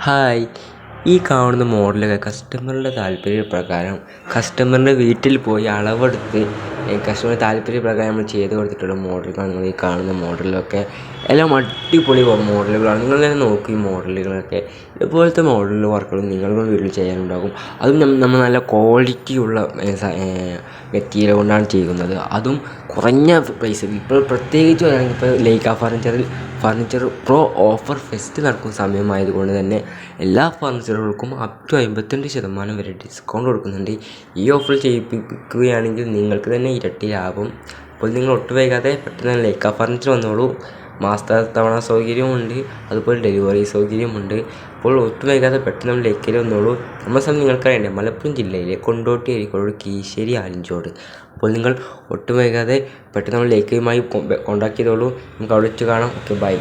Hi, ഈ കാണുന്ന മോഡലൊക്കെ കസ്റ്റമറുടെ താല്പര്യപ്രകാരം കസ്റ്റമറിൻ്റെ വീട്ടിൽ പോയി അളവെടുത്ത് കസ്റ്റമറുടെ താല്പര്യപ്രകാരം നമ്മൾ ചെയ്ത് കൊടുത്തിട്ടുള്ള മോഡലുകളാണ് നിങ്ങൾ ഈ കാണുന്ന മോഡലൊക്കെ. എല്ലാം അടിപൊളി മോഡലുകളാണ്. നിങ്ങൾ തന്നെ നോക്കും ഈ മോഡലുകളൊക്കെ. ഇതുപോലത്തെ മോഡൽ വർക്കുകൾ നിങ്ങളുടെ വീട്ടിൽ ചെയ്യാനുണ്ടാകും. അതും നമ്മൾ നല്ല ക്വാളിറ്റിയുള്ള മെറ്റീരിയൽ കൊണ്ടാണ് ചെയ്യുന്നത്. അതും കുറഞ്ഞ പൈസയിൽ. ഇപ്പോൾ പ്രത്യേകിച്ച് പറയുകയാണെങ്കിൽ ഇപ്പോൾ Lyca furniture pro offer fest നടക്കുന്ന സമയമായതുകൊണ്ട് തന്നെ എല്ലാ ഫർണിച്ചറുകൾക്കും അപ് ടു 55% വരെ ഡിസ്കൗണ്ട് കൊടുക്കുന്നുണ്ട്. ഈ ഓഫർ ചെയ്യിപ്പിക്കുകയാണെങ്കിൽ നിങ്ങൾക്ക് തന്നെ ഇരട്ടി ലാഭം. അപ്പോൾ നിങ്ങൾ ഒട്ടും വൈകാതെ പെട്ടെന്ന് ലൈക്ക ഫർണിച്ചർ വന്നോളൂ. മാസത്തവണ സൗകര്യമുണ്ട്, അതുപോലെ ഡെലിവറി സൗകര്യമുണ്ട്. അപ്പോൾ ഒട്ടും വൈകാതെ പെട്ടെന്ന് ലൈക്കയിൽ വന്നോളൂ. നമ്മുടെ സ്ഥലം നിങ്ങൾക്കറിയണ്ടേ, മലപ്പുറം ജില്ലയിലെ കൊണ്ടോട്ടി, അരീക്കോട്, കീശ്ശേരി, ആലഞ്ചോട്. അപ്പോൾ നിങ്ങൾ ഒട്ടും വൈകാതെ പെട്ടെന്ന് ലൈക്കയുമായി കോൺടാക്ട് ചെയ്തോളൂ. നമുക്ക് അവിടെ വെച്ച് കാണാം. Okay, by.